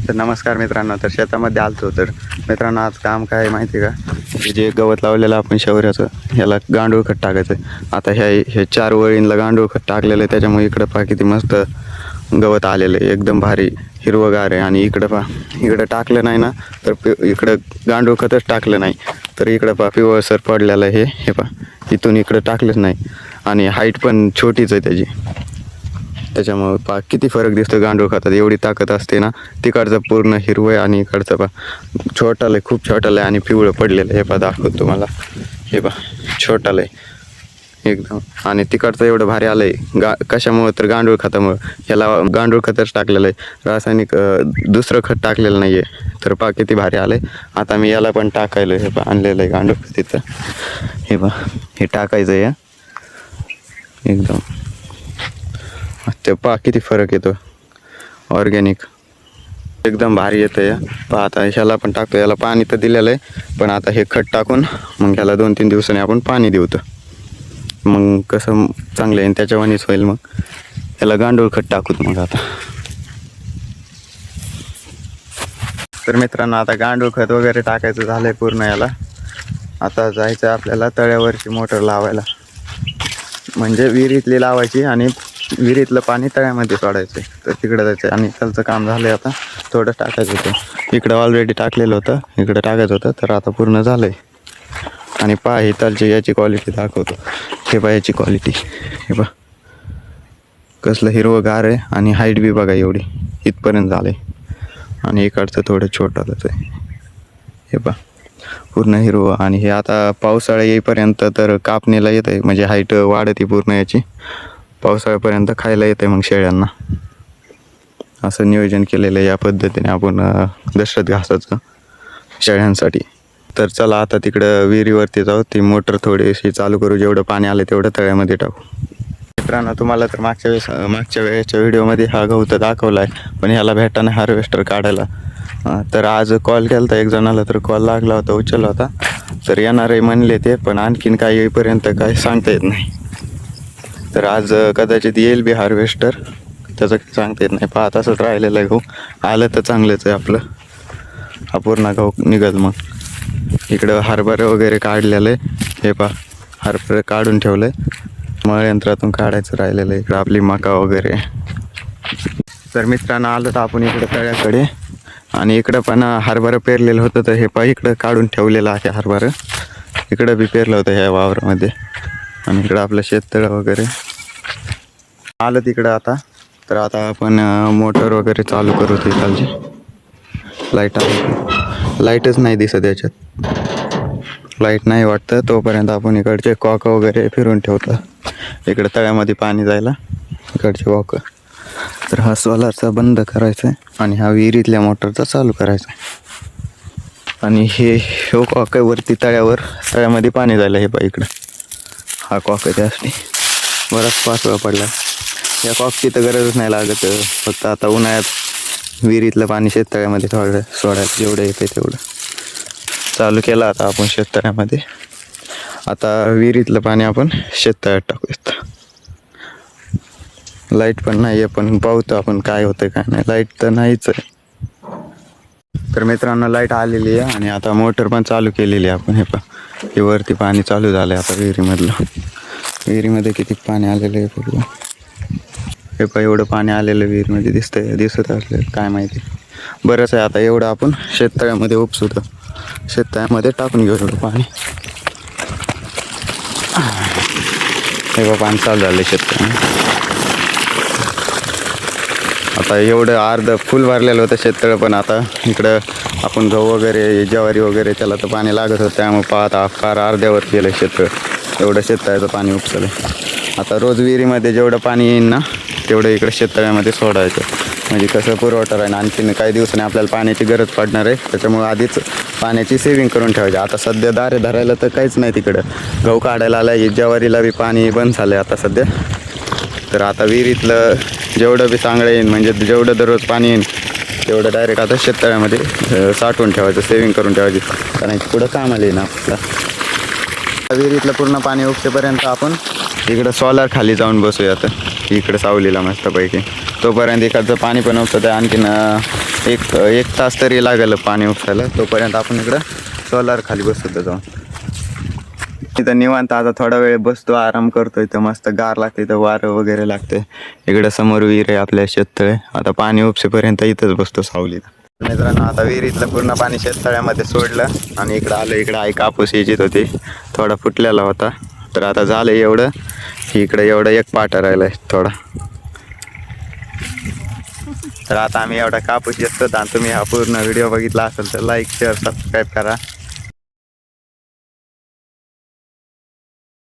तर नमस्कार मित्रांनो, तर शेतामध्ये आलतो. तर मित्रांनो आज काम काय आहे माहिती आहे का, जे गवत लावलेलं आपण शौर्याचं ह्याला गांडूळ खत टाकायचं. आता हे 4 वळींला गांडूळ खत टाकलेलं आहे, त्याच्यामुळे इकडं पहा किती मस्त गवत आलेलं आहे, एकदम भारी हिरवगार आहे. आणि इकडं पहा, इकडं टाकलं नाही ना तर इकडं गांडूळ खतच टाकलं नाही तर इकडं पहा पिवळसर पडलेलं आहे. हे पहा इथून इकडं टाकलंच नाही आणि हाईट पण छोटीच आहे त्याची, त्याच्यामुळे पा किती फरक दिसतो गांडूळ खतात. एवढी ताकद असते ना, तिकडचं पूर्ण हिरवं आहे आणि इकडचं पा छोटालं आहे, खूप छोटालं आहे आणि पिवळं पडलेलं आहे. हे पा दाखवतो तुम्हाला, हे पा छोटालं आहे एकदम आणि तिकडचं एवढं भारी आलं आहे. कशामुळं तर गांडूळ खतामुळं. ह्याला गांडूळ खतच टाकलेलं आहे, रासायनिक दुसरं खत टाकलेलं नाही आहे. तर पा किती भारी आलं आहे. आता मी याला पण टाकायलं, हे पा आणलेलं आहे गांडूळ खत तिथं. हे पा हे टाकायचं आहे एकदम, ते पहा किती फरक येतो. ऑर्गॅनिक एकदम भारी येतं या. पहा आता ह्याला पण टाकतो, याला पाणी तर दिलेलं आहे पण आता हे खत टाकून मग ह्याला 2-3 दिवसांनी आपण पाणी देऊ, तर मग कसं चांगलं आहे त्याच्यावानीच होईल. मग ह्याला गांडूळ खत टाकूत मग आता. तर मित्रांनो आता गांडूळ खत वगैरे टाकायचं झालं आहे पूर्ण. याला आता जायचं आपल्याला तळ्यावरची मोटर लावायला, म्हणजे विहिरीतली लावायची आणि विहिरीतलं पाणी तळ्यामध्ये सोडायचं. तर तिकडं जायचं आणि त्याचं काम झालं आहे. आता थोडं टाकायचं होतं, इकडं ऑलरेडी टाकलेलं होतं, इकडं टाकायचं होतं. तर आता पूर्ण झालं आहे. आणि पहा हे त्याची याची क्वालिटी दाखवतो. हे पहा याची क्वालिटी, हे पहा कसलं हिरवंगार आहे आणि हाईट बी बघा एवढी इथपर्यंत झालं आहे. आणि इकडचं थोडं छोटंच आहे. हे पहा पूर्ण हिरवं. आणि हे आता पावसाळा येईपर्यंत तर कापणीला येत आहे, म्हणजे हाईट वाढते पूर्ण याची. पावसाळ्यापर्यंत खायला येते मग शेळ्यांना. असं नियोजन केलेलं आहे या पद्धतीने आपण दशरथ घासाचं शेळ्यांसाठी. तर चला आता तिकडं विहिरीवरती जाऊ, ती मोटर थोडीशी चालू करू, जेवढं पाणी आलं तेवढं तळ्यामध्ये टाकू. मित्रांनो तुम्हाला तर मागच्या वेळेच्या व्हिडिओमध्ये हा गहू तर दाखवला आहे, पण ह्याला भेटाने हार्वेस्टर काढायला. तर आज कॉल केला होता एक जणाला, तर कॉल लागला होता, उचलला होता. तर येणार आहे म्हणले ते, पण आणखीन काय येईपर्यंत काय सांगता येत नाही. तर आज कदाचित येईल बी हार्वेस्टर, त्याचं सांगता येत नाही. पहा तसंच राहिलेलं आहे गहू. आलं तर चांगलंच आहे आपलं, हा पूर्ण गहू निघल. मग इकडं हरभरा वगैरे काढलेलं आहे. हे पहा हरभरा काढून ठेवलं आहे, मळ यंत्रातून काढायचं राहिलेलं आहे. इकडं आपली मका वगैरे. तर मित्रांनो आलं तर आपण इकडं तळ्याकडे, आणि इकडं पण हरभरा पेरलेलं होतं. तर हे पहा इकडं काढून ठेवलेलं आहे हरभरा, इकडं बी पेरलं होतं ह्या वावरामध्ये. आणि इकडं आपलं शेततळं वगैरे आलं तिकडं आता. तर आता आपण मोटर वगैरे चालू करू. ते खालची लाईटच नाही दिसत याच्यात, लाईट नाही वाटतं. तोपर्यंत आपण इकडचे कॉक वगैरे फिरून ठेवतो, इकडं तळ्यामध्ये पाणी जायला इकडचे कॉक. तर हा सोलारचा बंद करायचा आहे आणि हा विहिरीतल्या मोटरचा चालू करायचा आहे. आणि हे कॉक वरती तळ्यामध्ये पाणी जायला. हे पहा इकडं हा कॉक त्यासाठी बराच पाचवा पडला. या कॉकची तर गरजच नाही लागत, फक्त आता उन्हाळ्यात विहिरीतलं पाणी शेततळ्यामध्ये थोडं सोडायला जेवढं येते तेवढं चालू केलं. आता आपण शेततळ्यामध्ये, आता विहिरीतलं पाणी आपण शेततळ्यात टाकूयात. लाईट पण नाही आहे, पण पाहतो आपण काय होतं काय नाही. लाईट तर नाहीच आहे. तर मित्रांनो लाईट आलेली आहे आणि आता मोटर पण चालू केलेली आहे आपण. हे पहा हे वरती पाणी चालू झालं आहे आता विहिरीमधलं. विहिरीमध्ये किती पाणी आलेलं आहे बघू. हे पहा एवढं पाणी आलेलं विहिरीमध्ये दिसत असलं काय माहिती. बरंच आहे. आता एवढं आपण शेततळ्यामध्ये उपसू, तर शेततळ्यामध्ये टाकून घेऊ एवढं पाणी. हे बघा पाणी चालू झालं शेततळ्यामध्ये. आता एवढं अर्ध फुल भरलेलं होतं शेततळं, पण आता इकडं आपण गहू वगैरे ज्वारी वगैरे त्याला तर पाणी लागत होतं, त्यामुळे पाहता फार अर्ध्यावर केलं शेततळं. एवढं शेततळ्याचं पाणी उपसलं. आता रोज विहिरीमध्ये जेवढं पाणी येईल ना तेवढं इकडं शेततळ्यामध्ये सोडायचं, म्हणजे कसं पुरवठा राहील. आणखीन काही दिवसांनी आपल्याला पाण्याची गरज पडणार आहे, त्याच्यामुळे आधीच पाण्याची सेविंग करून ठेवायची. आता सध्या दारे धरायला तर काहीच नाही तिकडं, गहू काढायला आला आहे, ज्वारीला बी पाणी बंद झालं आहे आता सध्या. तर आता विहिरीतलं जेवढं बी चांगलं येईल, म्हणजे जेवढं दररोज पाणी येईल तेवढं डायरेक्ट आता शेततळ्यामध्ये साठवून ठेवायचं, सेविंग करून ठेवायची, कारण पुढं कामाला येईल आपल्याला. विहिरीतलं पूर्ण पाणी उपसेपर्यंत आपण इकडं सोलार खाली जाऊन बसूया. आता इकडं सावलीला मस्तपैकी, तोपर्यंत इकडचं पाणी पण उपसत आहे. आणखीन एक तास तरी लागेल पाणी उपसायला. तोपर्यंत आपण इकडं सोलार खाली बसतो जाऊन. इथं निवांत आता थोडा वेळ बसतो, आराम करतो. इथं मस्त गार लागते, इथं वारं वगैरे लागते. इकडं समोर विहीर आहे आपल्या शेततळे. आता पाणी उपसेपर्यंत इथंच बसतो सावलीत. मित्रांनो आता विहिरीतलं पूर्ण पाणी शेततळ्यामध्ये सोडलं आणि इकडं आलं. इकडं आई कापूस यायची होती, थोडा फुटलेला होता. तर आता झालं एवढं, इकडं एवढं एक पाटा राहिलाय थोडा. तर आता आम्ही एवढा कापूस येतो. आणि तुम्ही हा पूर्ण व्हिडिओ बघितला असेल तर लाईक शेअर सबस्क्राईब करा.